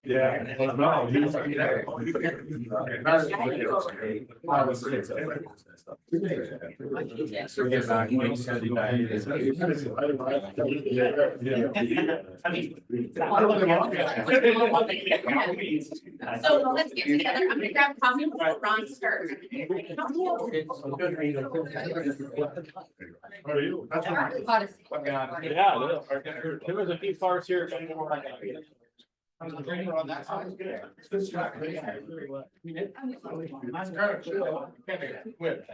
Yeah. No, he was like, yeah. So let's get together. I'm gonna grab coffee before Ron starts. How are you? Yeah, there was a few cars here. On that side is good. It's not great.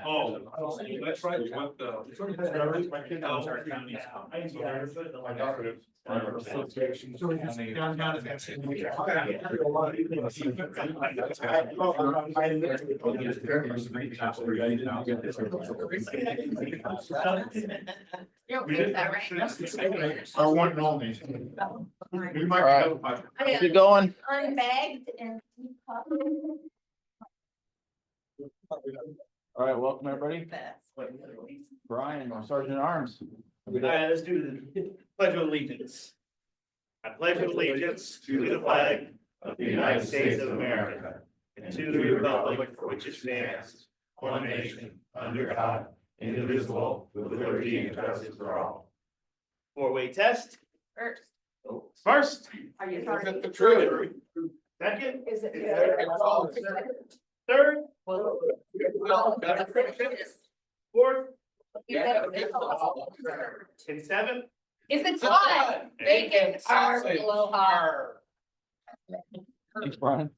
Oh, that's right. We went, my kid knows our county. My daughter is. Association. You're okay with that, right? Our one and only. We might. Keep going. Unbagged and. All right, welcome everybody. Brian, Sergeant at Arms. All right, let's do the pledge of allegiance. I pledge allegiance to the flag of the United States of America and to the republic for which it stands, one nation, under God, indivisible, with liberty and justice for all. Four-way test. First. First. Are you Is sorry? it the truth? Second. Is it? Third. Fourth. And seventh. Is it hot? Bacon, hard, aloha. Thanks, Brian.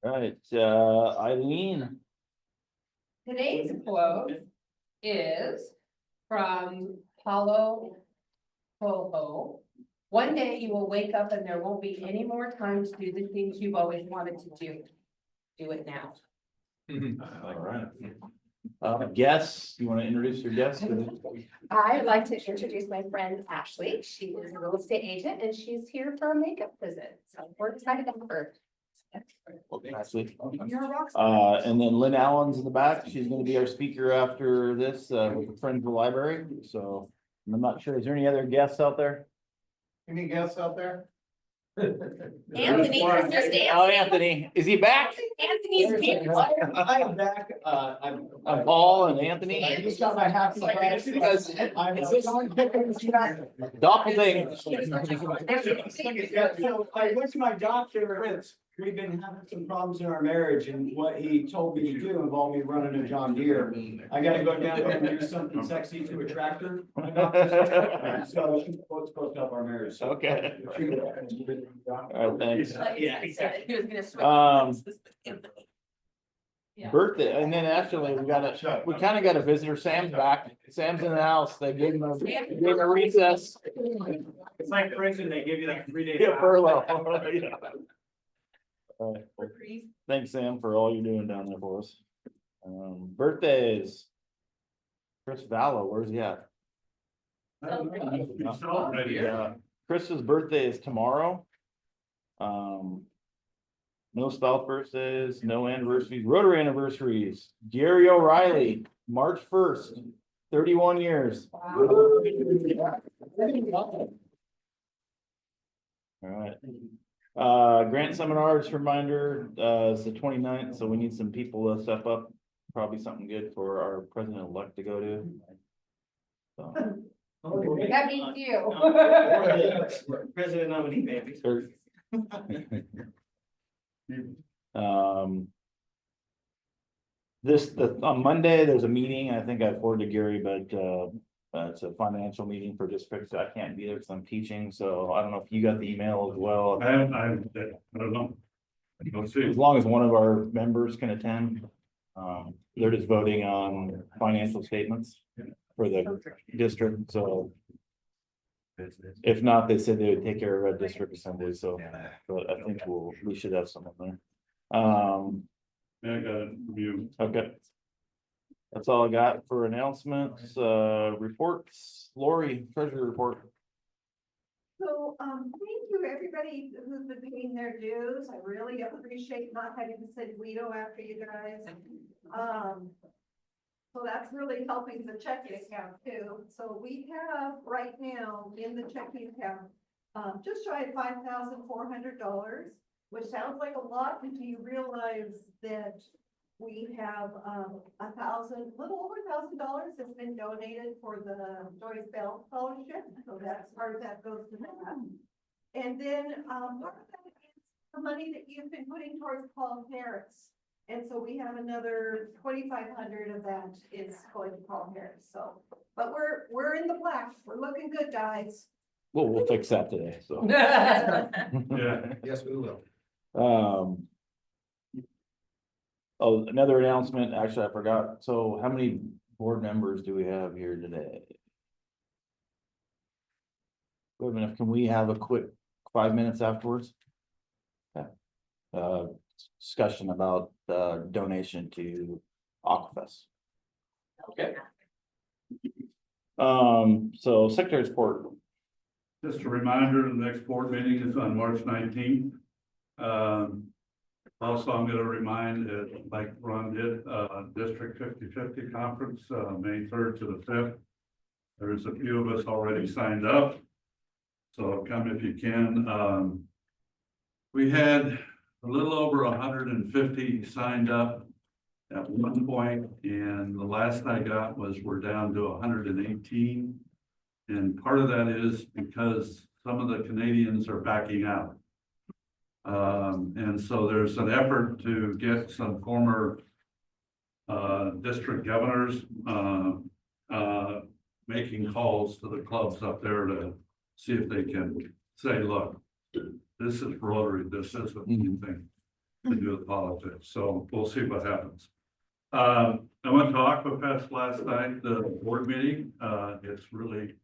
All right, Eileen. Today's quote is from Paulo Coelho. One day you will wake up and there won't be any more time to do the things you've always wanted to do. Do it now. All right. Guests, you want to introduce your guest? I'd like to introduce my friend Ashley. She is a real estate agent and she's here for a makeup visit. So we're excited to have her. Ashley. You're a rock star. And then Lynn Allen's in the back. She's going to be our speaker after this, with Friends of the Library. So I'm not sure. Is there any other guests out there? Any guests out there? Anthony was just dancing. Oh, Anthony, is he back? Anthony's here. I am back, I'm Paul and Anthony. I just got my happy class because I'm. Doppelganger. Yeah, so I went to my doctor, we've been having some problems in our marriage and what he told me to do involved me running a John Deere. I gotta go down there and do something sexy to a tractor. So she's supposed to help our marriage. So- Okay. All right, thanks. Yeah, he said he was gonna switch. Yeah. Birthday, and then actually, we kind of got a visitor. Sam's back. Sam's in the house. They gave him a recess. It's like prison, they give you like 3 days. Yeah, furlough. Yeah. All right, well, thanks, Sam, for all you're doing down there for us. Birthdays. Chris Vallow, where's he at? Yeah, Chris's birthday is tomorrow. No spouse birthdays, no anniversaries, Rotary anniversaries. Jerry O'Reilly, March 1st, 31 years. All right. Grant seminars reminder, it's the 29th, so we need some people to step up. Probably something good for our president-elect to go to. So. That means you. President nominee, baby. On Monday, there's a meeting, I think I forwarded to Gary, but it's a financial meeting for districts. I can't be there because I'm teaching, so I don't know if you got the email as well. I don't know. Let's see. As long as one of our members can attend, they're just voting on financial statements for the district, so. If not, they said they would take care of our district assembly, so, but I think we should have someone there. Yeah, I got it from you. Okay. That's all I got for announcements, reports. Lori, treasury report. So, thank you, everybody who's been paying their dues. I really appreciate not having to send Guido after you guys. So that's really helping the checking account too. So we have right now in the checking account just shy of $5,400, which sounds like a lot until you realize that we have, little over $1,000 that's been donated for the Joyce Bell Fellowship, so that's part of that goes to that. And then, part of that is the money that you've been putting towards Paul Harris. And so we have another 2,500 of that is going to Paul Harris, so, but we're in the black, we're looking good, guys. Well, we'll fix that today, so. Yeah. Yes, we will. Oh, another announcement, actually, I forgot, so how many board members do we have here today? Wait a minute, can we have a quick 5 minutes afterwards? Okay. Discussion about donation to Aquafest. Okay. So Secretary's report. Just a reminder, the next board meeting is on March 19th. Also, I'm gonna remind, like Ron did, District 50/50 Conference, May 3rd to the 5th. There's a few of us already signed up. So come if you can. We had a little over 150 signed up at one point, and the last I got was we're down to 118. And part of that is because some of the Canadians are backing out. And so there's an effort to get some former district governors making calls to the clubs up there to see if they can say, look, this is Rotary, this isn't anything to do with politics. So we'll see what happens. I went to Aquafest last night, the board meeting. It's really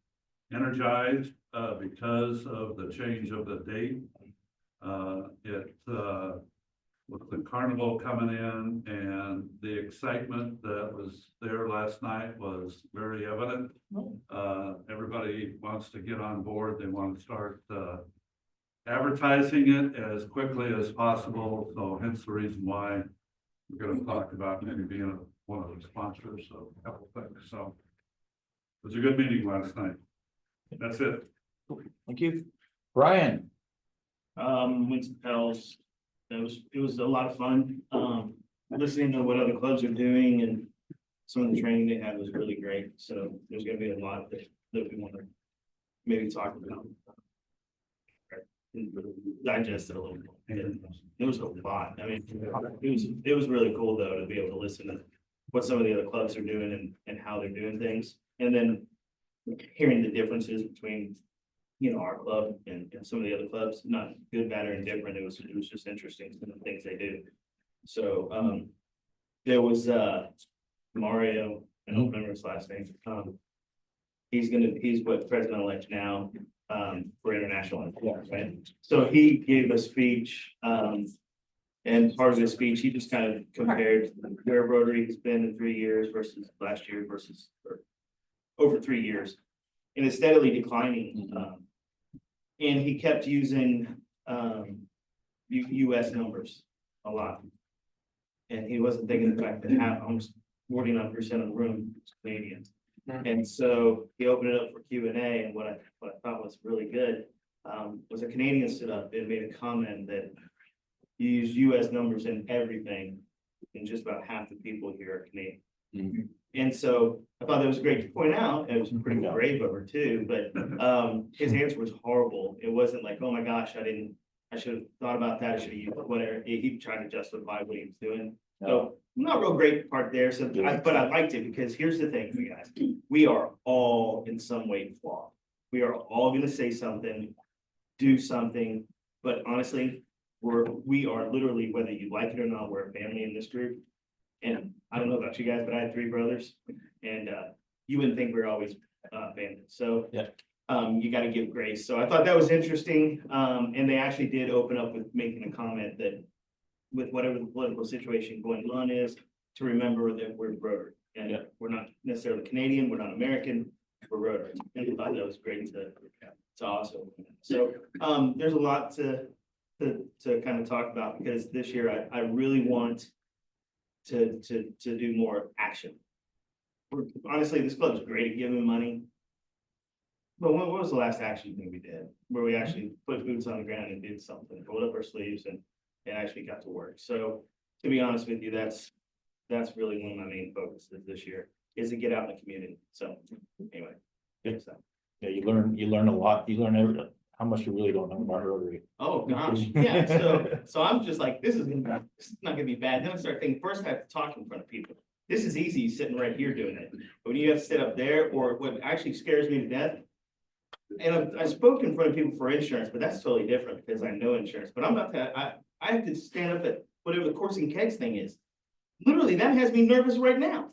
energized because of the change of the date. With the carnival coming in and the excitement that was there last night was very evident. Everybody wants to get on board. They want to start advertising it as quickly as possible. So hence the reason why we're going to talk about maybe being one of the sponsors of a couple things. So it was a good meeting last night. That's it. Thank you. Brian. Went to Pels. It was a lot of fun. Listening to what other clubs are doing and some of the training they had was really great. So there's gonna be a lot that we want to maybe talk about. Digest it a little bit. It was a lot. I mean, it was really cool though, to be able to listen to what some of the other clubs are doing and how they're doing things. And then hearing the differences between, our club and some of the other clubs, not good, bad, or indifferent. It was just interesting, some of the things they do. So, there was, Mario, I don't remember his last name. He's what president-elect now, for international. Right? So he gave a speech, and part of his speech, he just kind of compared where Rotary has been in 3 years versus last year versus over 3 years. And it's steadily declining. And he kept using US numbers a lot. And he wasn't thinking the fact that almost 49% of the room is Canadian. And so he opened it up for Q&A, and what I thought was really good was a Canadian stood up and made a comment that you use US numbers in everything, and just about half the people here are Canadian. And so I thought that was great to point out. It was pretty brave of her too, but his answer was horrible. It wasn't like, oh my gosh, I should have thought about that. I should have used whatever. He tried to justify what he was doing. So not real great part there. So, but I liked it because here's the thing, you guys, we are all in some way flawed. We are all going to say something, do something, but honestly, we are literally, whether you like it or not, we're a family in this group. And I don't know about you guys, but I had 3 brothers, and you wouldn't think we we're always bandits. So you got to give grace. So I thought that was interesting. And they actually did open up with making a comment that with whatever the political situation going on is, to remember that we're Rotary. And we're not necessarily Canadian, we're not American, we're Rotary. And I thought that was great to also. So there's a lot to kind of talk about, because this year I really want to do more action. Honestly, this club is great at giving money. But what was the last action thing we did, where we actually put boots on the ground and did something, rolled up our sleeves and actually got to work? So to be honest with you, that's really one of my main focuses this year, is to get out in the community. So anyway. So, Yeah, you learn a lot, you learn how much you really don't know about Rotary. oh gosh, yeah, so I'm just like, this is not gonna be bad. Then I start thinking, first I have to talk in front of people. This is easy sitting right here doing it. But when you have to sit up there, or what actually scares me to death. And I spoke in front of people for insurance, but that's totally different because I know insurance, but I'm about to, I have to stand up at whatever the coursing kegs thing is. Literally, that has me nervous right now.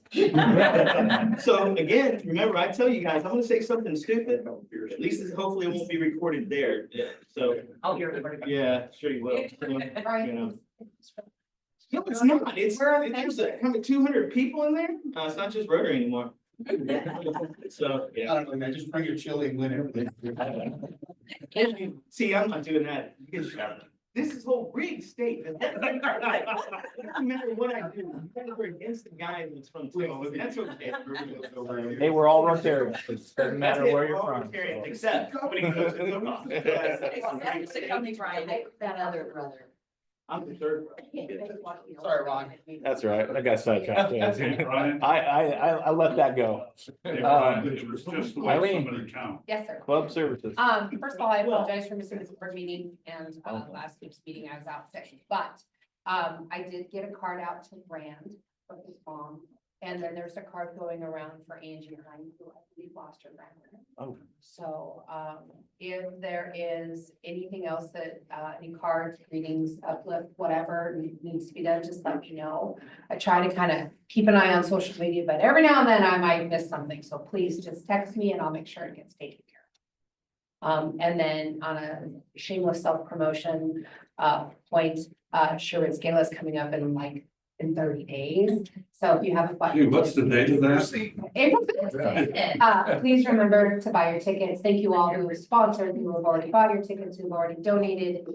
So again, remember, I tell you guys, I'm gonna say something stupid, at least hopefully it won't be recorded there. So, I'll hear it. yeah, sure you will. You Right. know. No, it's not, there's like, how many, 200 people in there? It's not just Rotary anymore. So, yeah. don't know, man, just bring your chili and win everything. See, I'm not doing that. Because this is whole Greek state. It doesn't matter what I do, I'm never against the guy that's from Texas. That's okay. Hey, we're all Rotarians, it doesn't matter That's it, where you're we're all from. Rotarians, Except when he goes to the That other brother. I'm the third. Sorry, Ron. That's right, I got sidetracked. Hey, Brian. I let that go. Hey, Brian, it was just the way Eileen. somebody count. Yes, sir. Club services. First of all, I apologize for missing this board meeting and, last week's meeting, I was out sick, but, I did get a card out to Rand from his mom. And then there's a card going around for Angie Hine, who I believe lost her grandmother. Oh. So, if there is anything else that, any cards, greetings, uplift, whatever needs to be done, just let me know. I try to kind of keep an eye on social media, but every now and then I might miss something, so please just text me and I'll make sure it gets taken care of. And then on a shameless self-promotion, point, Sherwood's Gala is coming up in 30 days. So if you have a question. Dude, what's the date of that? April 5th. Please remember to buy your tickets. Thank you all who have sponsored, who have already bought your tickets, who've already donated.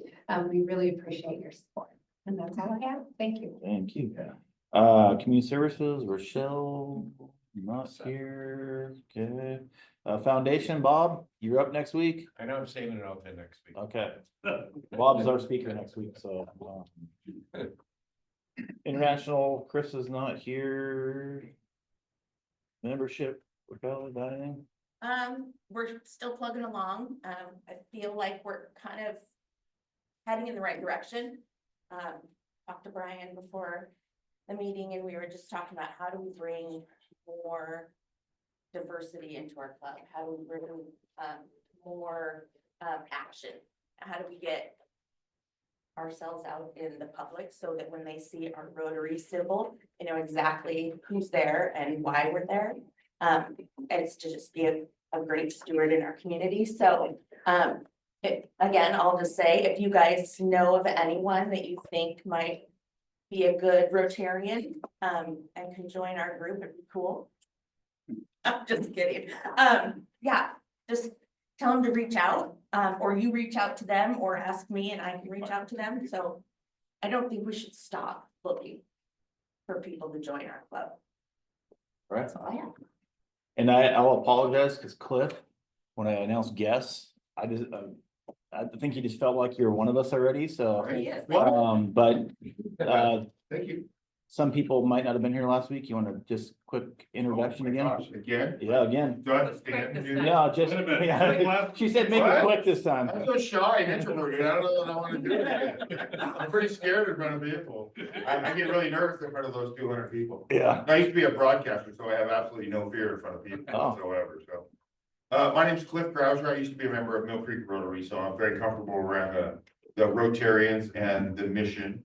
We really appreciate your support. And that's all I have. Thank you. Thank you. Community services, Rochelle, not here, okay. Foundation, Bob, you're up next week? I know I'm saving it all till next week. Okay. Bob's our speaker next week, so. International, Chris is not here. Membership, Raquel, got anything? We're still plugging along. I feel like we're kind of heading in the right direction. Talked to Brian before the meeting and we were just talking about how do we bring more diversity into our club? How do we bring more action? How do we get ourselves out in the public so that when they see our Rotary symbol, they know exactly who's there and why we're there. And it's to just be a great steward in our community. So again, I'll just say, if you guys know of anyone that you think might be a good Rotarian and can join our group, it'd be cool. I'm just kidding. Yeah, just tell them to reach out, or you reach out to them or ask me and I can reach out to them. So I don't think we should stop looking for people to join our club. Right. That's all I have. And I'll apologize, because Cliff, when I announced guests, I think he just felt like you're one of us already, so. He is. But, Thank you. some people might not have been here last week. You want to just quick introduction again? Gosh, again? Yeah, again. Do I have to stand and do that? No, just, Wait a minute. yeah, she said make it What? quick this time. I'm so shy and introverted, I don't know that I wanna do it. I'm pretty scared in front of people. I get really nervous in front of those 200 people. Yeah. I used to be a broadcaster, so I have absolutely no fear in front of people Oh. whatsoever, so. My name's Cliff Grouser, I used to be a member of Mill Creek Rotary, so I'm very comfortable around the Rotarians and the mission.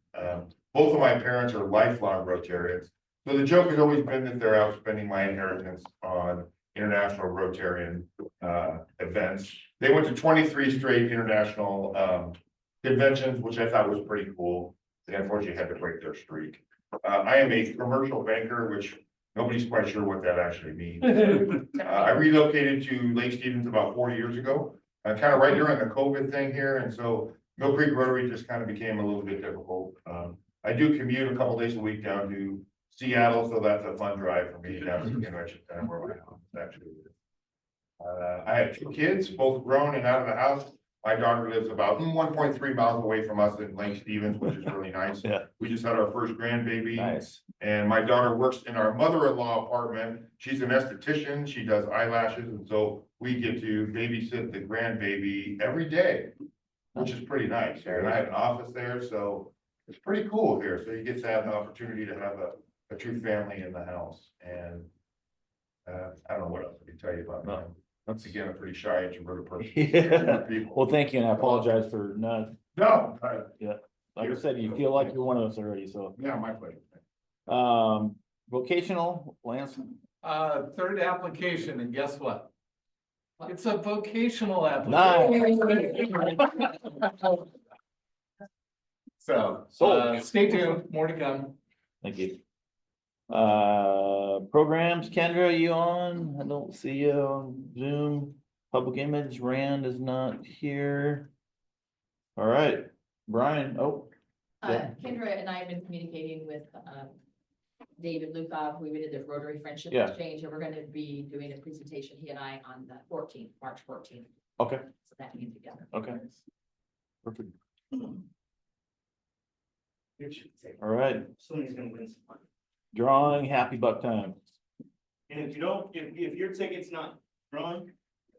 Both of my parents are lifelong Rotarians, so the joke has always been that they're out spending my inheritance on international Rotarian events. They went to 23 straight international conventions, which I thought was pretty cool. They unfortunately had to break their streak. I am a commercial banker, which nobody's quite sure what that actually means. I relocated to Lake Stevens about 4 years ago, kind of right during the COVID thing here, and so Mill Creek Rotary just kind of became a little bit difficult. I do commute a couple days a week down to Seattle, so that's a fun drive for me down to the convention center where my house actually is. I have 2 kids, both grown and out of the house. My daughter lives about 1.3 miles away from us in Lake Stevens, which is really nice. Yeah. We just had our first grandbaby. Nice. And my daughter works in our mother-in-law apartment. She's an esthetician. She does eyelashes, and so we get to babysit the grandbaby every day, which is pretty nice. And I have an office there, so it's pretty cool here. So you get to have an opportunity to have a true family in the house. And I don't know what else I can tell you about them. Once again, a pretty shy introverted person. Yeah. Well, thank you, and I apologize for not, No, like I said, you feel like you're one of us already, so. yeah, my pleasure. Vocational, Lance, Third application, and guess what? It's a vocational Nice. application. So, stay tuned, more to come. thank you. Programs, Kendra, you on? I don't see you on Zoom. Public image, Rand is not here. All right, Brian, Yeah. Kendra and I have been communicating with, David Lukov, we did the Rotary Friendship Yeah. Exchange, and we're gonna be doing a presentation, he and I, on the 14th, March 14th. okay, So that means together. okay. Perfect. All right, Somebody's gonna win some money. drawing, happy buck time. And if you don't, if your ticket's not drawn,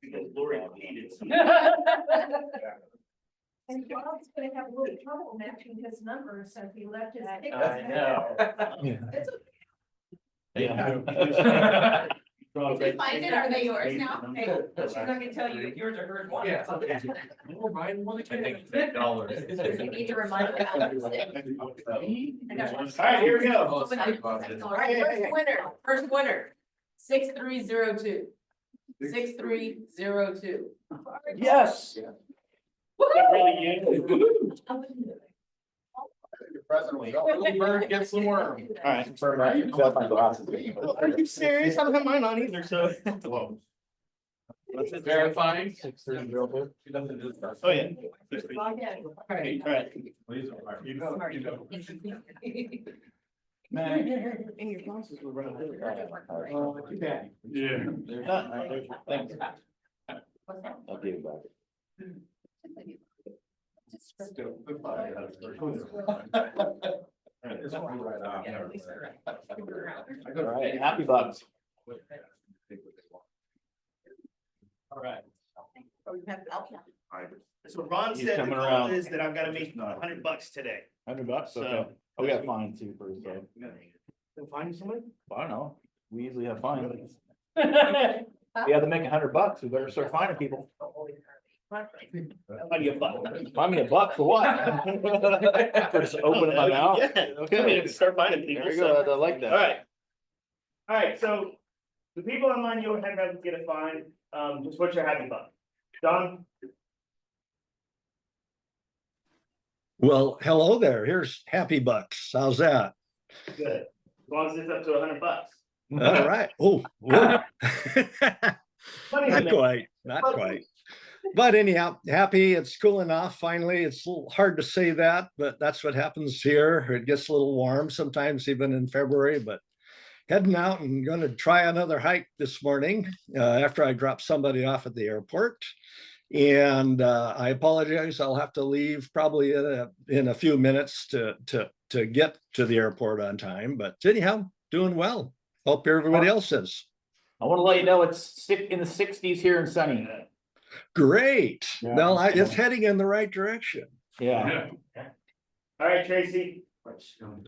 because Lori needed some. And Bob's gonna have a little trouble matching his numbers, so he left his. tickets. I know. Yeah. Did you find it? Are they yours now? She's not gonna tell you if yours or hers. one. Yeah. Oh, Brian, what did you think? $10. You need to remind me how to sit. All right, here we go. All right, first winner, 6302. 6302. Yes. Really you? Little bird gets the worm. All right. Are you serious? I don't have mine on either, so. Verifying. Oh, yeah. All right. And your glasses were right there. Yeah. Thanks. I'll give it back. All right, happy bucks. All right. Okay. So Ron He's said the coming goal around. is that I've gotta make $100 today. $100, So- okay. Oh, we got fines too first, so, Can find somebody? I don't know, we usually have fines. We have to make $100, we better start finding people. Find you a buck. Find me $1 for what? For just opening my mouth? Yeah. I mean, Okay, start finding people. there you so- go, I like that. All right. All right, so the people online, you'll have to get a fine, just what you're happy about. Don? Well, hello there. Here's Happy Bucks. How's that? Good. As long as it's up to $100. All right. Oh, whoa. Money to Not make. quite, not quite. But anyhow, happy. It's cool enough. Finally, it's a little hard to say that, but that's what happens here. It gets a little warm sometimes, even in February, but heading out and going to try another hike this morning after I drop somebody off at the airport. And I apologize. I'll have to leave probably in a few minutes to get to the airport on time. But anyhow, doing well. Hope everybody else is. I wanna let you know it's in the 60s here in sunny. Great. Yeah. Well, it's heading in the right direction. Yeah. All right, Tracy. Bite your tongue.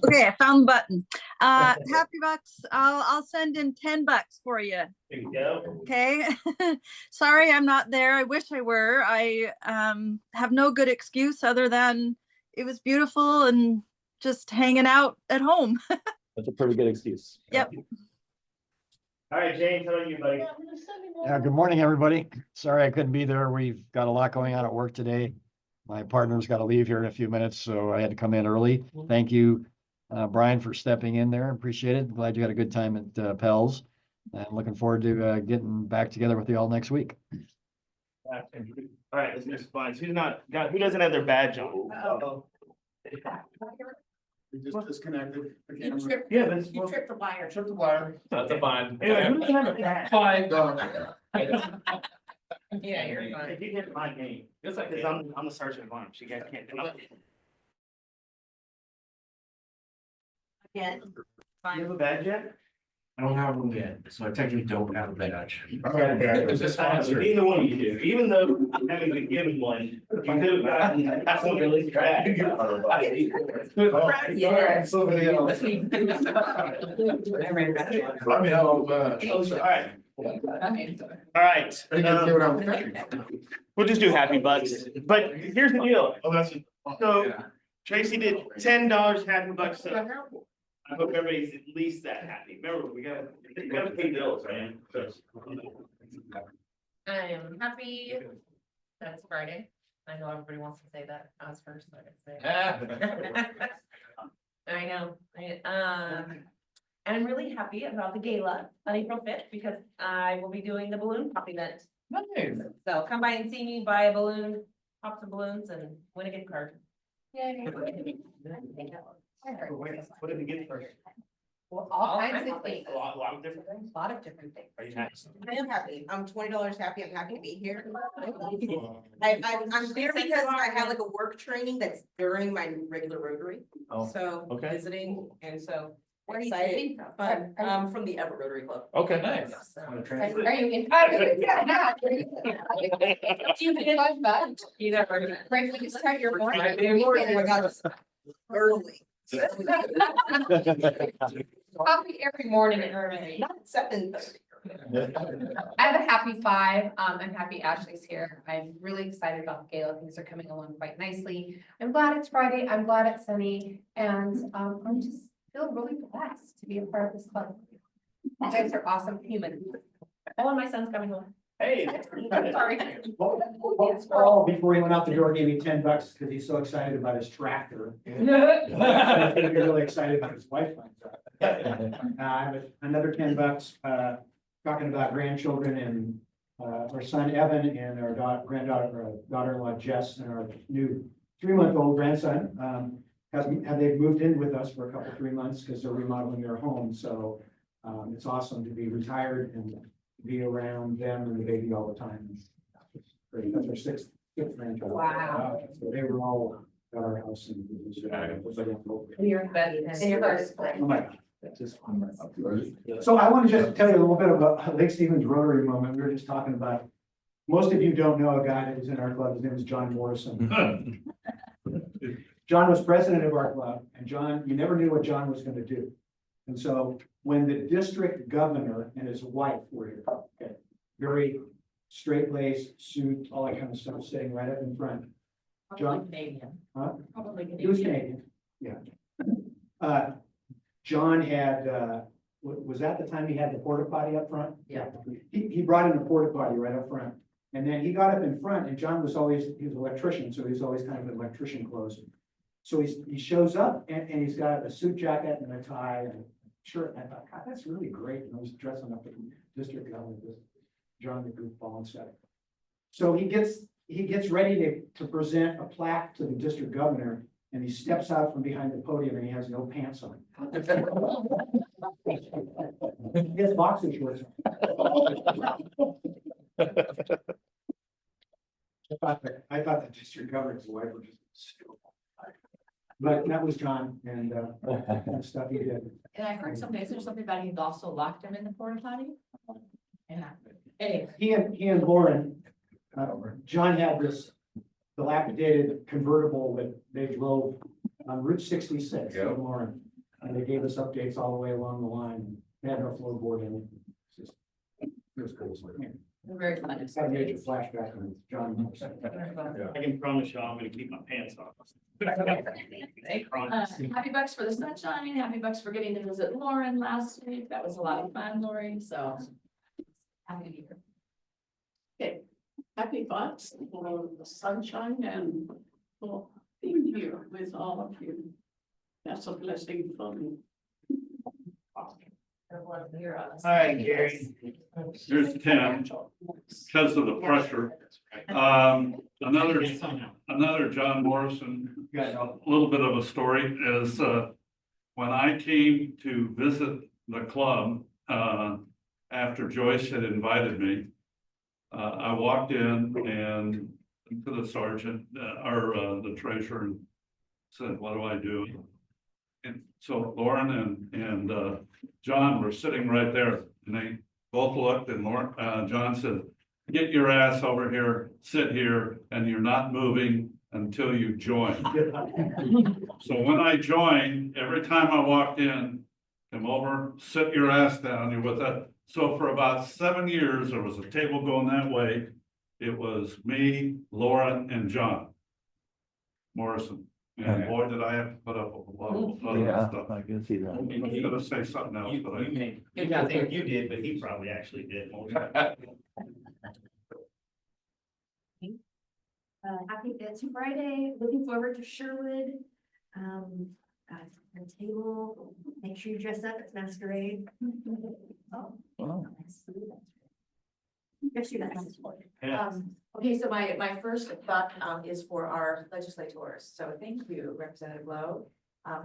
Okay, I found the button. Happy Bucks, I'll send in $10 for you, There you go. okay? Sorry, I'm not there. I wish I were. I have no good excuse other than it was beautiful and just hanging out at home. That's a pretty good excuse. Yep. All right, James, how about you, buddy? Yeah, good morning, everybody. Sorry I couldn't be there. We've got a lot going on at work today. My partner's got to leave here in a few minutes, so I had to come in early. Thank you, Brian, for stepping in there. Appreciate it. Glad you had a good time at Pell's. And looking forward to getting back together with you all next week. All right, let's move on. Who doesn't have their badge on? We just disconnected the You camera. tripped, Yeah, that's. you tripped the wire. Tripped the wire. That's a fine. Anyway, who doesn't have a cat? Fine. Yeah, you're fine. If you get my name, Yes, I because can. I'm the sergeant at arms, you guys can't. do it. Again. You have a badge yet? I don't have one yet, so I technically don't have a badge. It's a sponsor. Neither one of you do, even though having been given one, you could have gotten, that's what really drag. Somebody else. Let me know, Alright. Alright, we'll just do happy bucks, but here's the deal. Oh, that's. So Tracy did $10 happy bucks, so I hope everybody's at least that happy. Remember, we gotta pay bills, man. I am happy that it's Friday. I know everybody wants to say that. I was first, so I can say it. I know, I'm really happy about the gala on April 5th because I will be doing the balloon pop event. Nice. So come by and see me, buy a balloon, pop some balloons and win a gift card. What did we get first? Well, all kinds of things. A lot of different things. A lot of different things. Are you happy? I am happy. I'm $20 happy. I'm happy to be here. I'm there because I have like a work training that's during my regular Rotary. Oh, So okay. visiting and so Where are you excited. sitting from? But from the Everett Rotary Club. Okay. Nice. So- Are you in? Do you get fun back? You never. Right, when you start your morning. Oh my gosh, early. Coffee every morning at Irving. Not 7:30. I have a happy 5. I'm happy Ashley's here. I'm really excited about the gala. Things are coming along quite nicely. I'm glad it's Friday. I'm glad it's sunny and I'm just feel really blessed to be a part of this club. You guys are awesome humans. Oh, and my son's coming home. Hey. Sorry. Paul, before he went out the door, gave me $10 because he's so excited about his tractor. I think you're really excited about his wife. I have another $10, talking about grandchildren and, our son Evan and our daughter-in-law Jess and our new 3-month-old grandson, have they moved in with us for a couple, 3 months because they're remodeling their home. So, it's awesome to be retired and be around them and the baby all the time. Great, that's our sixth grandchild. Wow. So they were all at our house and. You're better. Oh my God. That's just So I want to just tell you a little bit about Lake Stevens Rotary moment. We were just talking about, most of you don't know a guy that was in our club. His name is John Morrison. John was president of our club, and John, you never knew what John was going to do. And so when the district governor and his wife were here, okay, very straight-laced suit, all that kind of stuff, sitting right up in front. Probably Canadian. Huh? Probably He was Canadian. Canadian, yeah. John had, was that the time he had the porta potty up front? Yeah. He brought in the porta potty right up front. And then he got up in front and John was always, he was an electrician, so he's always kind of an electrician clothes. So he shows up and he's got a suit jacket and a tie and a shirt. And I thought, God, that's really great. And I was dressing up in district government, this John the goofball and stuff. So he gets ready to present a plaque to the district governor. And he steps out from behind the podium and he has no pants on. He has boxing shorts on. I thought the district governor's wife was just stupid. But that was John and stuff he did. And I heard some days there's something about he'd also locked him in the porta potty. Yeah. Anyway. He and Lauren, John had this dilapidated convertible that they drove on Route 66 in Lauren. And they gave us updates all the way along the line. They had no floorboard in it. It was cool. Very fun. It's got a major flashback on John. I can promise you I'm gonna keep my pants on. Happy bucks for the sunshine, happy bucks for getting to visit Lauren last week. That was a lot of fun, Lori, so. Happy to be here. Okay, happy bucks for the sunshine and for being here with all of you. That's a blessing for me. All right, Gary. Here's 10, because of the pressure. Another John Morrison, a little bit of a story is, when I came to visit the club, after Joyce had invited me, I walked in and to the sergeant, or the treasurer, and said, what do I do? And so Lauren and John were sitting right there, and they both looked, and Lauren, John said, get your ass over here, sit here, and you're not moving until you join. So when I joined, every time I walked in, come over, sit your ass down, you're with that. So for about 7 years, there was a table going that way. It was me, Lauren, and John Morrison. And boy, did I have to put up with a lot of other stuff. I can see that. I was gonna say something else, but I. I think you did, but he probably actually did. Happy It's Friday, looking forward to Sherwood. The table, make sure you dress up, it's masquerade. Oh. Wow. Guess you that. Okay, so my first thought is for our legislators. So thank you, Representative Lowe.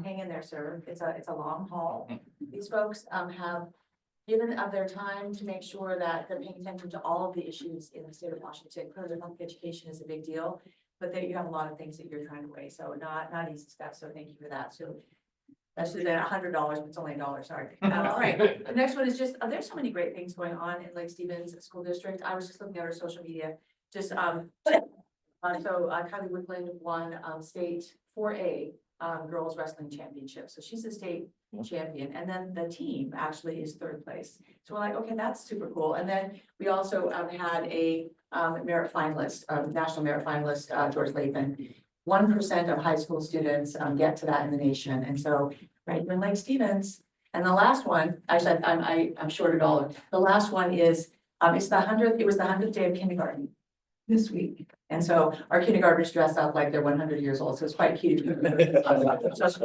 Hang in there, sir. It's a long haul. These folks have given of their time to make sure that they're paying attention to all of the issues in the state of Washington. Clearly, public education is a big deal, but that you have a lot of things that you're trying to weigh. So not easy stuff. So thank you for that. So that's just $100, but it's only $1, sorry. All right, the next one is just, there's so many great things going on in Lake Stevens School District. I was just looking at our social media, just, so Kylie Wickland won, state 4A, girls wrestling championship. So she's a state champion. And then the team actually is 3rd place. So we're like, okay, that's super cool. And then we also, had a, merit finalist, national merit finalist, George Latham. 1% of high school students get to that in the nation. And so right here in Lake Stevens. And the last one, actually, I'm short it all. The last one is, it was the 100th day of kindergarten this week. And so our kindergartners dress up like they're 100 years old. So it's quite cute. Just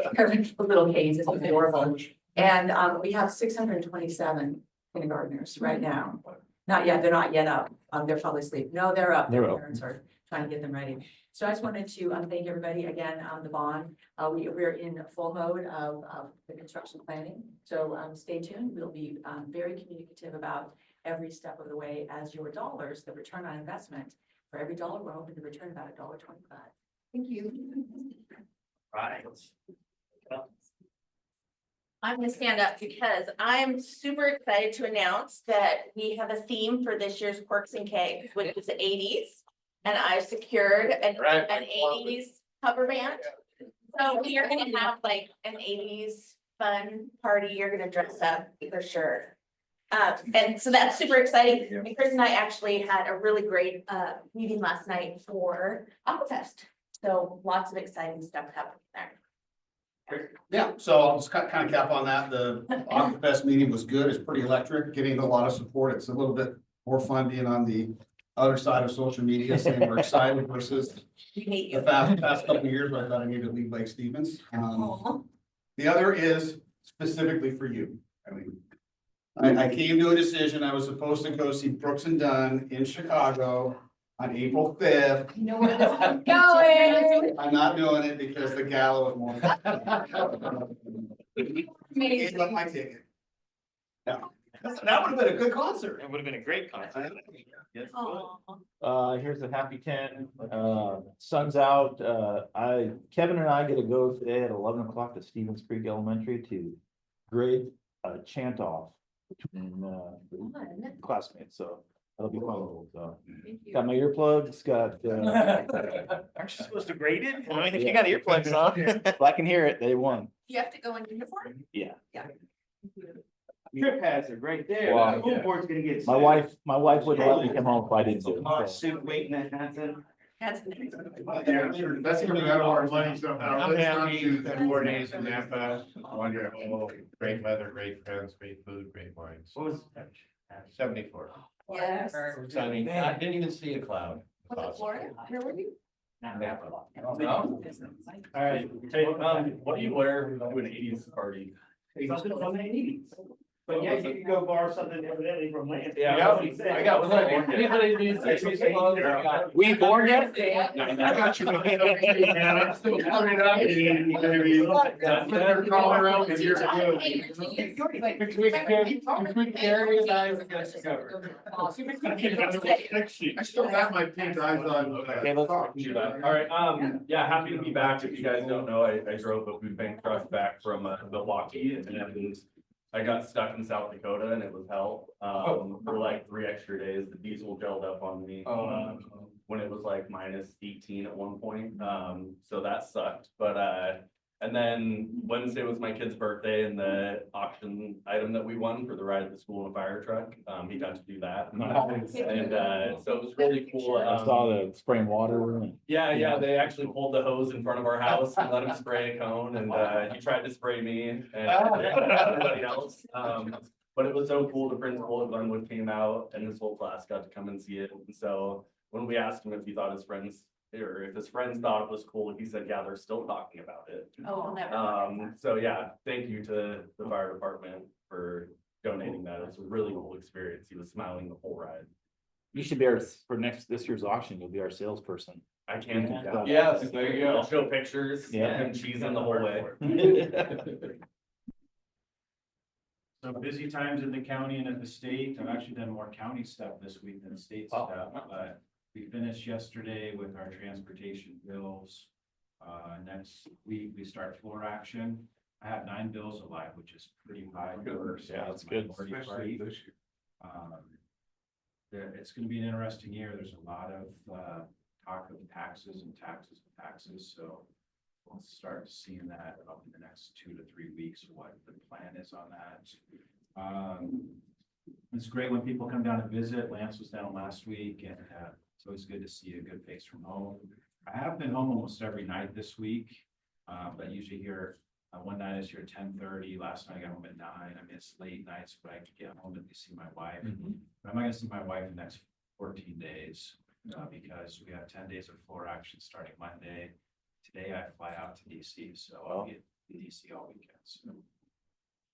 little K's, it's adorable. And we have 627 kindergartners right now. Not yet, they're not yet up. They're probably asleep. No, they're up. Their parents are trying to get them ready. So I just wanted to thank everybody again on the bond. We're in full mode of the construction planning. So stay tuned. We'll be very communicative about every step of the way as your dollars, the return on investment. For every $1 we're hoping to return about $1.25. Thank you. Right. I'm gonna stand up because I'm super excited to announce that we have a theme for this year's Quirks and Kegs, which is the 80s. And I secured an 80s cover band. So we are gonna have like an 80s fun party. You're gonna dress up for sure. And so that's super exciting. And Chris and I actually had a really great meeting last night for Aquafest. So lots of exciting stuff happening there. Yeah, so I'll just kind of cap on that. The Aquafest meeting was good. It's pretty electric, getting a lot of support. It's a little bit more fun being on the other side of social media, saying we're excited versus the past couple of years where I thought I needed to leave Lake Stevens. The other is specifically for you. I mean, I came to a decision. I was supposed to go see Brooks and Dunn in Chicago on April 5th. You know where this is going. I'm not doing it because the gala is more. Gave up my ticket. No. That would have been a good concert. It would have been a great concert. Here's a happy 10, sun's out, Kevin and I get to go today at 11 o'clock to Stevens Creek Elementary to grade a chant off between, classmates, so that'll be fun. So, got my earplugs, got, Aren't you supposed to grade it? I mean, if you got earplugs on. if I can hear it, they won. You have to go in uniform? Yeah. Yeah. Trip pads are right there. Wow. The school board's gonna get. My wife wouldn't let me come home if I didn't do it. Suit waiting at Hanson. That's. That's gonna be out of our money somehow. I'm Let's happy. not do 4 days in Napa. Wonderful, great weather, great friends, great food, great wines. What was? 74. Yes. Sunny. I didn't even see a cloud. Was it Florida? Where were you? Napa. No? All right, what do you wear to an 80s party? But yeah, you could go borrow something evidently from Lance. Yeah, I got one. Anybody needs to. We born yet? I got you. Man, I'm still coming up. Call around and you're good. Between Gary and I, we got you covered. I still have my pink eyes on. All right, yeah, happy to be back. If you guys don't know, I drove a food bank truck back from Milwaukee and I got stuck in South Dakota and it was hell. For like 3 extra days, the diesel gelled up on me. When it was like -18 at one point. So that sucked, but and then Wednesday was my kid's birthday and the auction item that we won for the ride of the school in a fire truck. He got to do that. Nice. And so it was really cool. I saw the spraying water. And- Yeah, they actually pulled the hose in front of our house and let him spray a cone and he tried to spray me and everybody else. But it was so cool. The principal at Glenwood came out and his whole class got to come and see it. And so when we asked him if he thought his friends or if his friends thought it was cool, he said, yeah, they're still talking about it. Oh, I'll never. So yeah, thank you to the fire department for donating that. It was a really cool experience. He was smiling the whole ride. You should be for this year's auction, you'll be our salesperson. I can do that. Yes, there you go. I'll show pictures Yeah. and cheese in the whole way. So busy times in the county and at the state. I've actually done more county stuff this week than state stuff, but we finished yesterday with our transportation bills. Next week, we start floor action. I have 9 bills alive, which is pretty high. Yeah, that's good. Especially this year. It's gonna be an interesting year. There's a lot of talk of taxes, so we'll start seeing that up in the next 2 to 3 weeks, what the plan is on that. It's great when people come down to visit. Lance was down last week and it's always good to see a good face from home. I have been home almost every night this week, but usually here, one night is here at 10:30. Last night I got home at 9. I miss late nights, but I could get home and see my wife. But I'm not gonna see my wife in the next 14 days because we have 10 days of floor action starting Monday. Today I fly out to DC, so I'll be in DC all weekend. So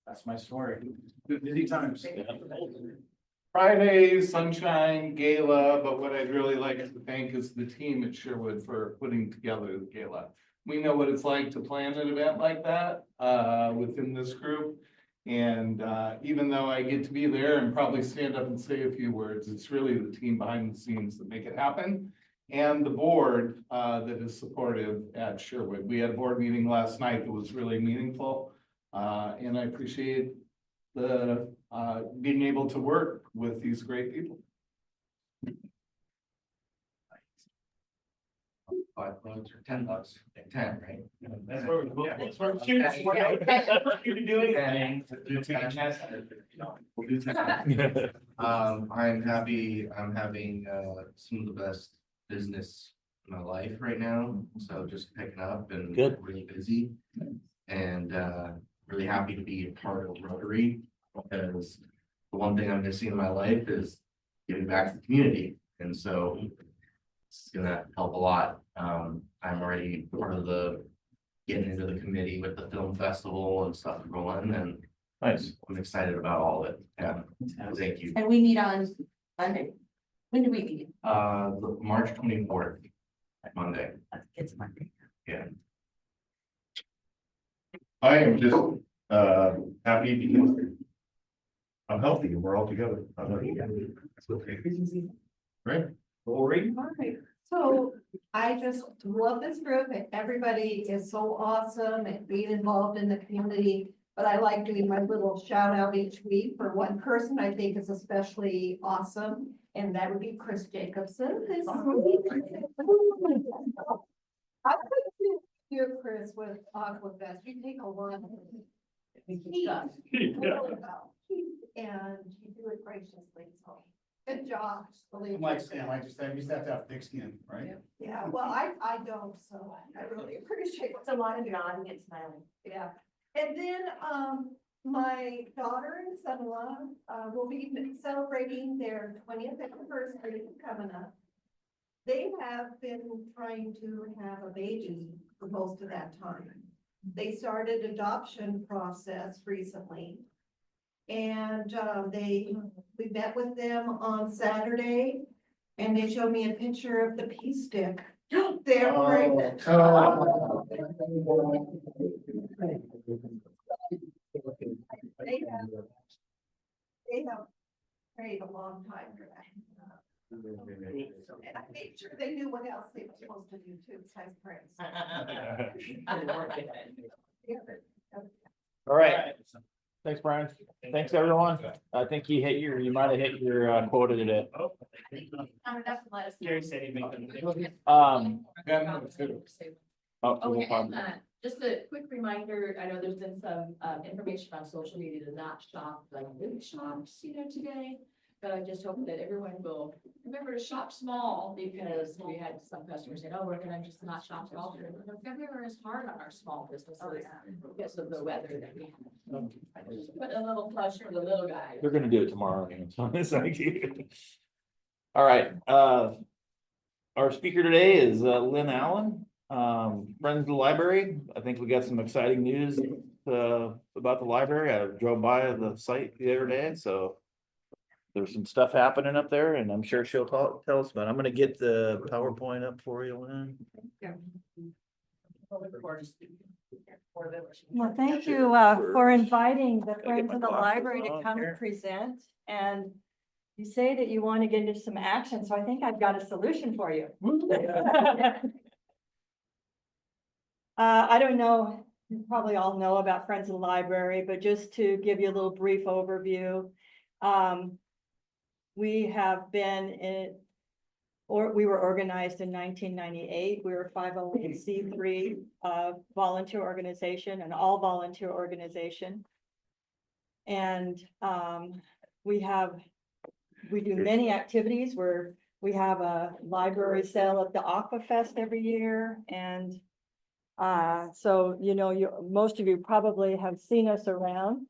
that's my story. Busy times. Friday, sunshine, gala, but what I'd really like to thank is the team at Sherwood for putting together the gala. We know what it's like to plan an event like that, within this group. And, even though I get to be there and probably stand up and say a few words, it's really the team behind the scenes that make it happen. And the board, that is supportive at Sherwood. We had a board meeting last night that was really meaningful. And I appreciate the, being able to work with these great people. $5 or $10, like 10, right? That's where That's what I'm shooting for. You're doing that. We'll do 10. I'm happy, I'm having, some of the best business in my life right now, so just picking up and Good. really busy. And, really happy to be a part of Rotary, because the one thing I'm missing in my life is giving back to the community, and so it's gonna help a lot. I'm already part of the getting into the committee with the film festival and stuff going, and Nice. I'm excited about all of it. Yeah, thank you. And we meet on Monday. When do we meet? March 24th, Monday. It's Monday. Yeah. I am just, happy because I'm healthy and we're all together. Right? Lori? Alright, so I just love this group and everybody is so awesome and being involved in the community. But I like doing my little shout out each week for one person I think is especially awesome, and that would be Chris Jacobson. I could do you, Chris, with Aquafest. You take a lot of heat. And you do it graciously, so good job. believe I'm like me. Sam, I just have to have thick skin, right? Yeah, well, I don't, so I really appreciate it. It's a lot of nodding and smiling. Yeah, and then, my daughter and son-in-law, will be celebrating their 20th anniversary coming up. They have been trying to have a baby for most of that time. They started adoption process recently. And, we met with them on Saturday and they showed me a picture of the pea stick. They're pregnant. They have prayed a long time for that. And I made sure they knew what else they were supposed to do too, besides praise. All right. Thanks, Brian. Thanks, everyone. I think you might have hit your quota today. Gary said he'd make them. Oh, Okay, no problem. just a quick reminder, I know there's been some, information on social media to not shop like big shops, today. But I just hope that everyone will remember to shop small, because we had some customers say, oh, we're gonna just not shop at all. February is hard on our small businesses because of the weather that we have. I just put a little plush for the little guys. They're gonna do it tomorrow. Thank you. All right, our speaker today is Lynn Allen, Friends of the Library. I think we got some exciting news about the library. I drove by the site the other day, so there's some stuff happening up there, and I'm sure she'll tell us about it. I'm gonna get the PowerPoint up for you, Lynn. Well, thank you for inviting the Friends of the Library to come and present. And you say that you want to get into some action, so I think I've got a solution for you. I don't know, you probably all know about Friends of the Library, but just to give you a little brief overview. We have been we were organized in 1998. We were a 501c3 volunteer organization, an all volunteer organization. And we do many activities where we have a library sale at the Aquafest every year. And so, most of you probably have seen us around.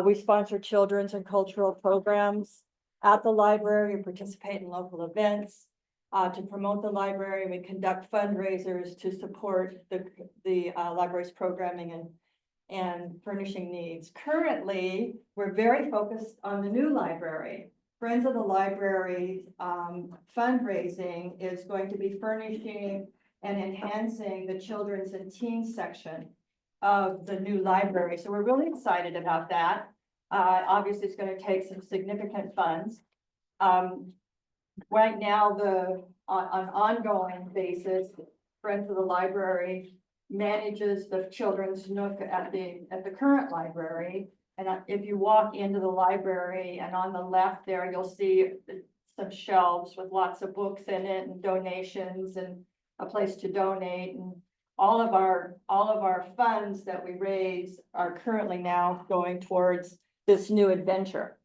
We sponsor children's and cultural programs at the library, participate in local events to promote the library. We conduct fundraisers to support the library's programming and furnishing needs. Currently, we're very focused on the new library. Friends of the Library fundraising is going to be furnishing and enhancing the children's and teens section of the new library. So we're really excited about that. Obviously, it's going to take some significant funds. Right now, on an ongoing basis, Friends of the Library manages the children's nook at the current library. And if you walk into the library and on the left there, you'll see some shelves with lots of books in it and donations and a place to donate. And all of our funds that we raise are currently now going towards this new adventure.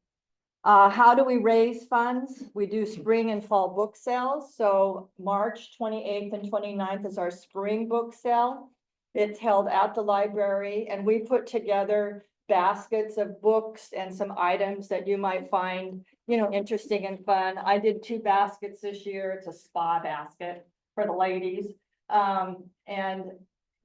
How do we raise funds? We do spring and fall book sales. So March 28th and 29th is our spring book sale. It's held at the library, and we put together baskets of books and some items that you might find, interesting and fun. I did 2 baskets this year. It's a spa basket for the ladies. And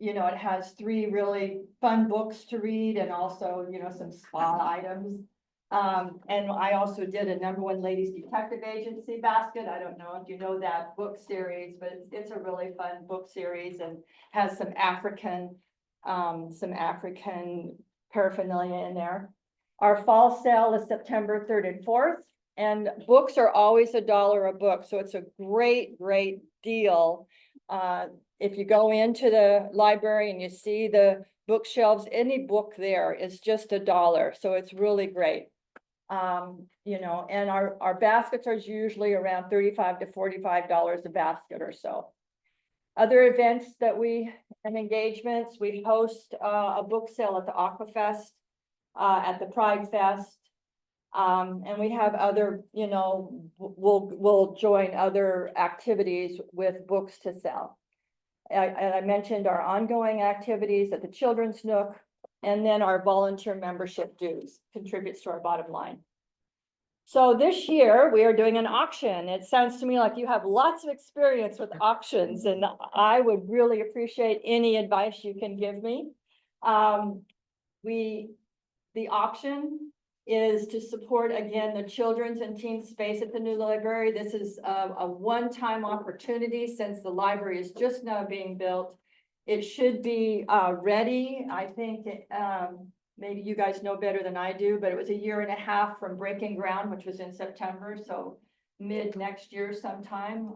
it has 3 really fun books to read and also, some spa items. And I also did a #1 Ladies Detective Agency basket. I don't know if you know that book series, but it's a really fun book series and has some African paraphernalia in there. Our fall sale is September 3rd and 4th, and books are always $1 a book. So it's a great, great deal. If you go into the library and you see the bookshelves, any book there is just $1. So it's really great. And our baskets are usually around $35 to $45 a basket or so. Other events and engagements, we host a book sale at the Aquafest, at the Pride Fest. And we have other, we'll join other activities with books to sell. I mentioned our ongoing activities at the Children's Nook, and then our volunteer membership dues contributes to our bottom line. So this year we are doing an auction. It sounds to me like you have lots of experience with auctions, and I would really appreciate any advice you can give me. the auction is to support, again, the children's and teen space at the new library. This is a one-time opportunity since the library is just now being built. It should be ready, I think, maybe you guys know better than I do, but it was 1.5 years from breaking ground, which was in September, so mid next year sometime,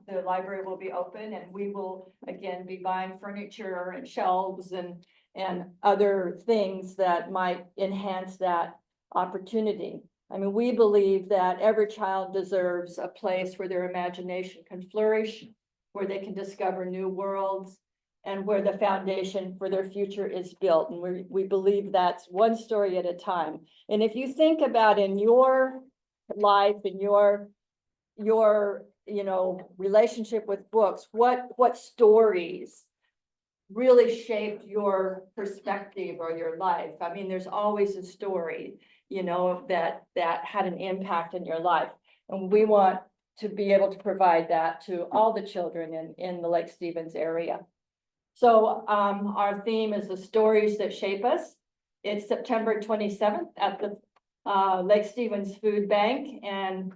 the library will be open, and we will again be buying furniture and shelves and other things that might enhance that opportunity. I mean, we believe that every child deserves a place where their imagination can flourish, where they can discover new worlds, and where the foundation for their future is built. And we believe that's one story at a time. And if you think about in your life, in your relationship with books, what stories really shaped your perspective or your life? I mean, there's always a story, that had an impact in your life. And we want to be able to provide that to all the children in the Lake Stevens area. So our theme is the stories that shape us. It's September 27th at the Lake Stevens Food Bank, and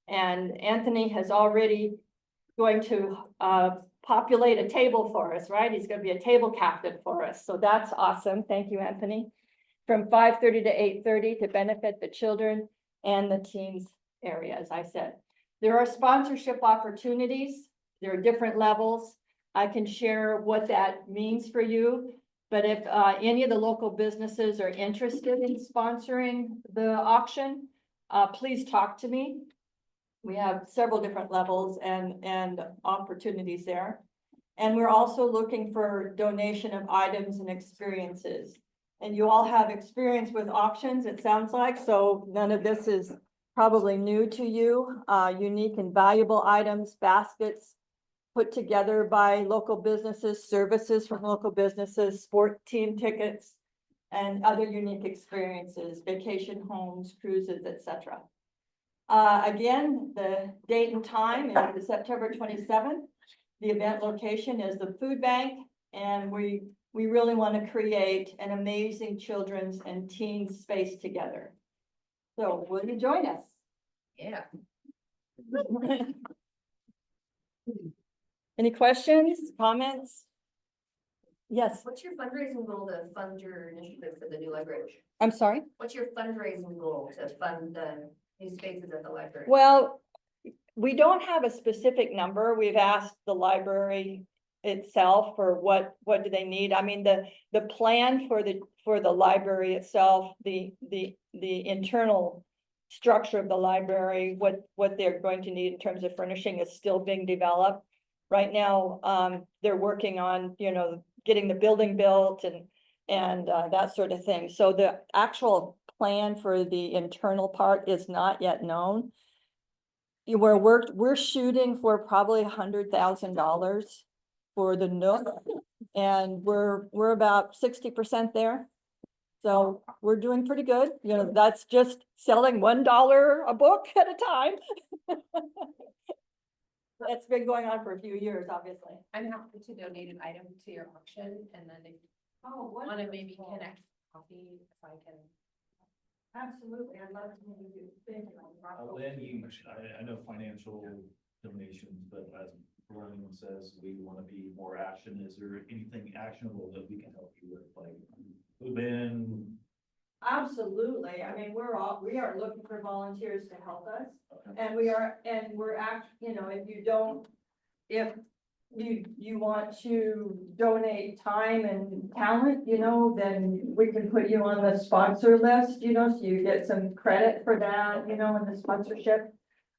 Anthony has already going to populate a table for us, right? He's going to be a table captain for us. So that's awesome. Thank you, Anthony. From 5:30 to 8:30 to benefit the children and the teens area, as I said. There are sponsorship opportunities. There are different levels. I can share what that means for you. But if any of the local businesses are interested in sponsoring the auction, please talk to me. We have several different levels and opportunities there. And we're also looking for donation of items and experiences. And you all have experience with auctions, it sounds like, so none of this is probably new to you. Unique and valuable items, baskets put together by local businesses, services from local businesses, sport team tickets, and other unique experiences, vacation homes, cruises, etc. Again, the date and time is September 27th. The event location is the food bank, and we really want to create an amazing children's and teen space together. So will you join us? Yeah. Any questions, comments? Yes, What's your fundraising goal to fund your initiative for the new library? I'm sorry. What's your fundraising goal to fund the new spaces at the library? Well, we don't have a specific number. We've asked the library itself for what do they need. I mean, the plan for the library itself, the internal structure of the library, what they're going to need in terms of furnishing is still being developed. Right now, they're working on, getting the building built and that sort of thing. So the actual plan for the internal part is not yet known. We're shooting for probably $100,000 for the Nook, and we're about 60% there. So we're doing pretty good. That's just selling $1 a book at a time. That's been going on for a few years, obviously. I'm happy to donate an item to your auction, and then if you want to maybe connect coffee, if I can. Absolutely, I'd love to meet you. Thank you. Lynn, I know financial donations, but as Brian says, we want to be more action. Is there anything actionable that we can help you with, like move in? Absolutely. I mean, we are looking for volunteers to help us. Okay. And we're if you want to donate time and talent, then we can put you on the sponsor list, so you get some credit for that, in the sponsorship.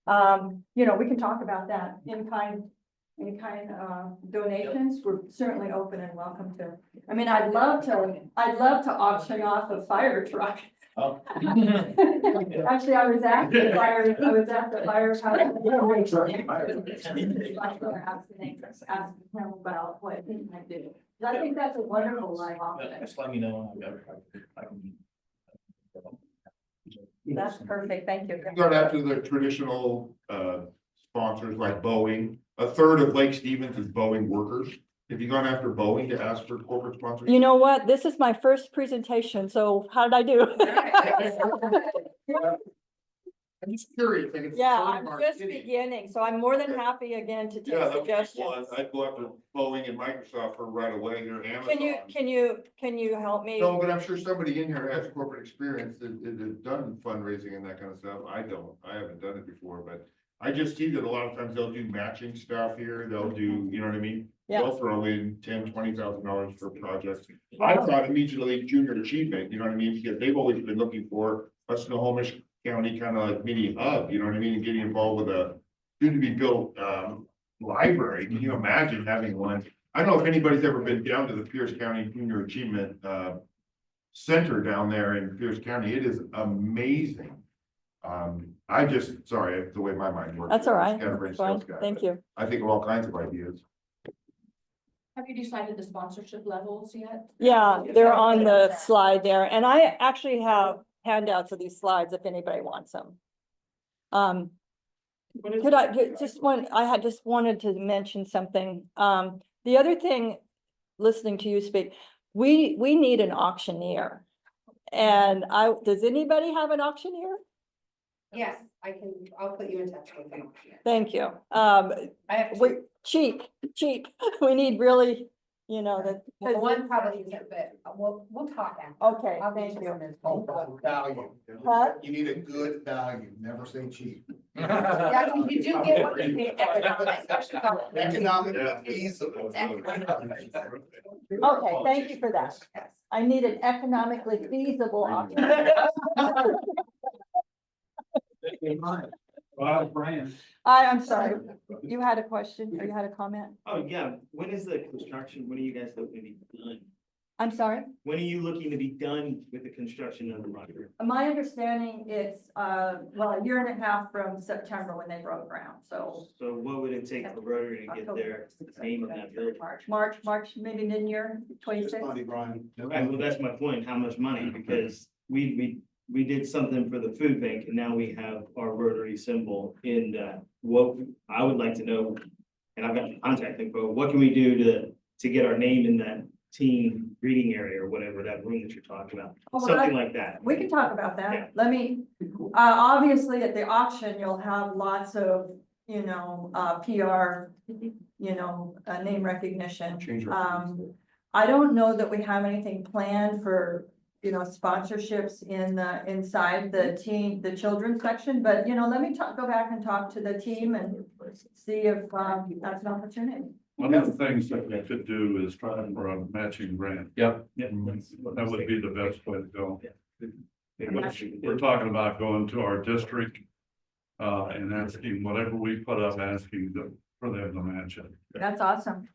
We can talk about that in kind donations. We're certainly open and welcome to. I mean, I'd love to auction off a fire truck. Oh. Actually, I was at the firehouse. Asking him about what he might do. I think that's a wonderful life option. Just let me know. I can. That's perfect. Thank you. Start after the traditional sponsors like Boeing. A third of Lake Stevens is Boeing workers. Have you gone after Boeing to ask for corporate sponsorship? You know what? This is my first presentation, so how did I do? I'm just curious. like, it's Yeah, sort of I'm our just city. beginning, so I'm more than happy again to Yeah, take that would be one. suggestions. I'd go after Boeing and Microsoft for right away, or Amazon. Can you help me? No, but I'm sure somebody in here has corporate experience that done fundraising and that kind of stuff. I don't, I haven't done it before, but I just see that a lot of times they'll do matching stuff here. They'll do, you know what I mean? Yeah. They'll throw in $10,000-$20,000 for projects. I thought immediately junior achievement, you know what I mean? Because they've always been looking for a Snohomish County kind of like mini hub, you know what I mean? And getting involved with a soon to be built library. Can you imagine having one? I don't know if anybody's ever been down to the Pierce County Junior Achievement Center down there in Pierce County. It is amazing. I just, sorry, the way my mind works. That's all right. Just kind of That's sales fine. guy, Thank but you. I think of all kinds of ideas. Have you decided the sponsorship levels yet? Yeah, they're on the slide there, and I actually have handouts of these slides if anybody wants them. Could I, I had just wanted to mention something. The other thing, listening to you speak, we need an auctioneer. And does anybody have an auctioneer? Yes, I'll put you in touch with them. Thank you. I have cheap, we need really, you know, that. Well, one probably isn't, but we'll talk after. Okay, thank you. Value. Huh? You need a good value, never say cheap. Yeah, you do get what you pay for. Economically feasible. Okay, thank you for that. I need an economically feasible option. Brian. I'm sorry, you had a question or you had a comment? Oh, yeah, when is the construction, when are you guys looking to be done? I'm sorry? When are you looking to be done with the construction of the library? My understanding it's, well, a year and a half from September when they broke ground, so So what would it take for Rotary to get their name in that building? March, maybe mid-year, 26. Brian. Right, well, that's my point, how much money, because we did something for the food bank, and now we have our Rotary symbol in that. What I would like to know, and I've got the contact info, what can we do to get our name in that team reading area or whatever, that room that you're talking about, Oh, well, something like that. We can talk about that. Yeah. Let me, obviously at the auction, you'll have lots of, you know, PR, you know, name recognition. Change your I don't know that we have anything planned for, you know, sponsorships inside the children's section, but, you know, let me go back and talk to the team and see if, that's an opportunity. One of the things that we could do is try for a matching grant. Yep. That would be the best way to go. We're talking about going to our district and asking whatever we put up, asking for them to match it. That's awesome.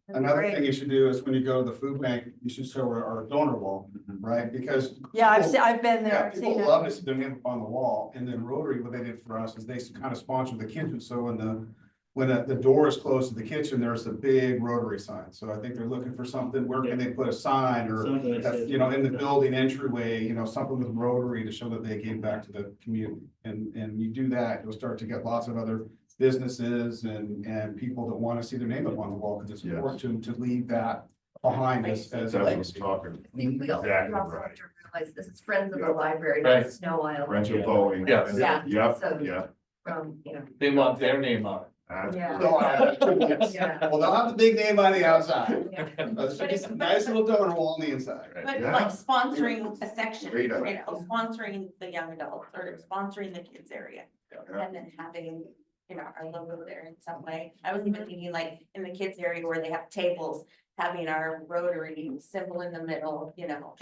Another thing you should do is when you go to the food bank, you should show our donor wall, right? Because. Yeah, people- I've been there. Yeah, I've seen people it. love to see their name up on the wall, and then Rotary, what they did for us is they kind of sponsored the kitchen, so when the door is closed to the kitchen, there's a big Rotary sign, so I think they're looking for something, where can they put a sign or, Something that says- you know, in the building entryway, you know, something with Rotary to show that they gave back to the community, and you do that, you'll start to get lots of other businesses and people that want to see their name up on the wall, because it's Yes. important to leave that behind us as a That's what I'm legacy. talking. I think we also Exactly have right. to realize this is Friends of the Library, Right. not Snow Island. Friends of Boeing. Yes. Yeah. Yep, So- yeah. From, you know. They want their name on it. Yeah. Yeah. Well, they'll have the big name on the outside. Yeah. Let's just a nice little donor wall on the inside. But Yeah. like sponsoring a section, Great you idea. know, sponsoring the young adults or sponsoring the kids area. Yeah. And then having, you know, our logo there in some way. I was even thinking like in the kids area where they have tables, having our Rotary symbol in the middle, you know,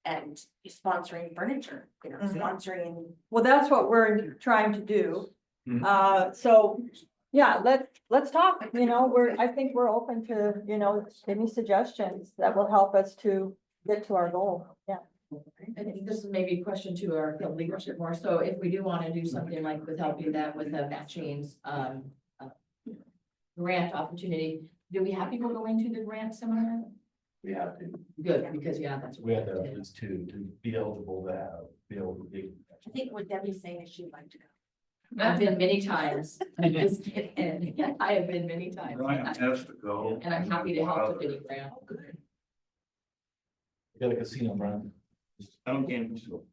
and sponsoring furniture, you know, sponsoring. Well, that's what we're trying to do. Mhm. So, yeah, let's talk, you know, I think we're open to, you know, any suggestions that will help us to get to our goal, yeah. I think this is maybe a question to our field leadership more. So if we do want to do something like with helping that with a matching, grant opportunity, do we have people going to the grant seminar? We have to, Good, because yeah, that's. we have to at least to be eligible to be able to do. I think what Debbie's saying is she'd like to go. I've been many times. I'm just kidding. I have been many times. Ryan has to go. And I'm happy to help with any grant. Got a casino, Brian. I don't gamble.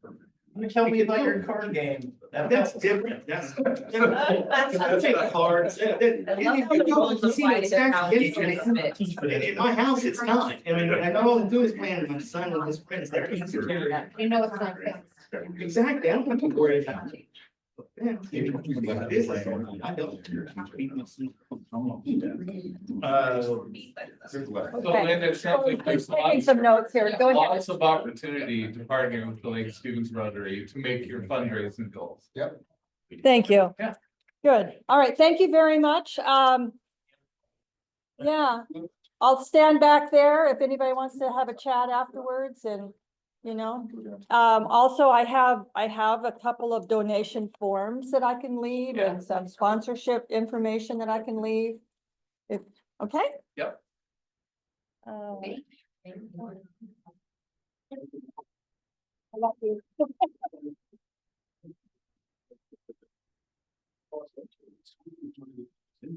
Tell me about your card game. That's different. That's. I take cards. In my house, it's not. I mean, I know all I'm doing is playing with my son and his friends. They're easy. You know, it's not. Exactly. I don't have to worry about it. I don't. So Linda, it sounds like there's Taking some notes here. Go ahead. lots of opportunity to partner with the Lake Students Rotary to make your fundraising goals. Yep. Thank you. Yeah. Good. All right. Thank you very much. Yeah, I'll stand back there if anybody wants to have a chat afterwards and, you know. Also, I have a couple of donation forms that I can leave and some sponsorship information that I can leave. If, okay? Yep. I love you. I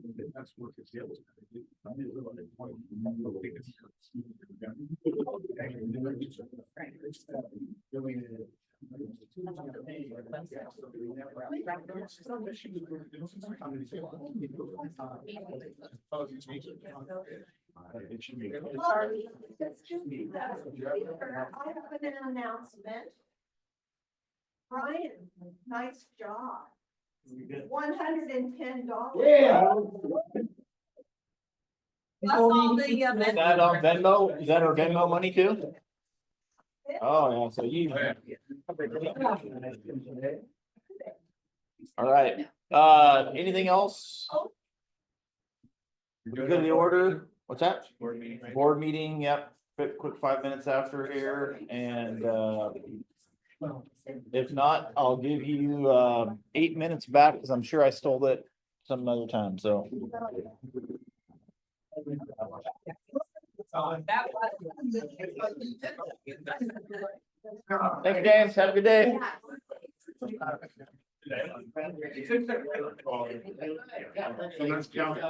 have an announcement. Brian, nice job. $110. That's all the, Is that on Venmo? Is that our Venmo money too? Oh, yeah, so you. All right, anything else? Good in the order, what's that? Board meeting, yep, quick 5 minutes after here, and, if not, I'll give you, 8 minutes back, because I'm sure I stole it some other time, so. Thanks, James, have a good day. So let's count.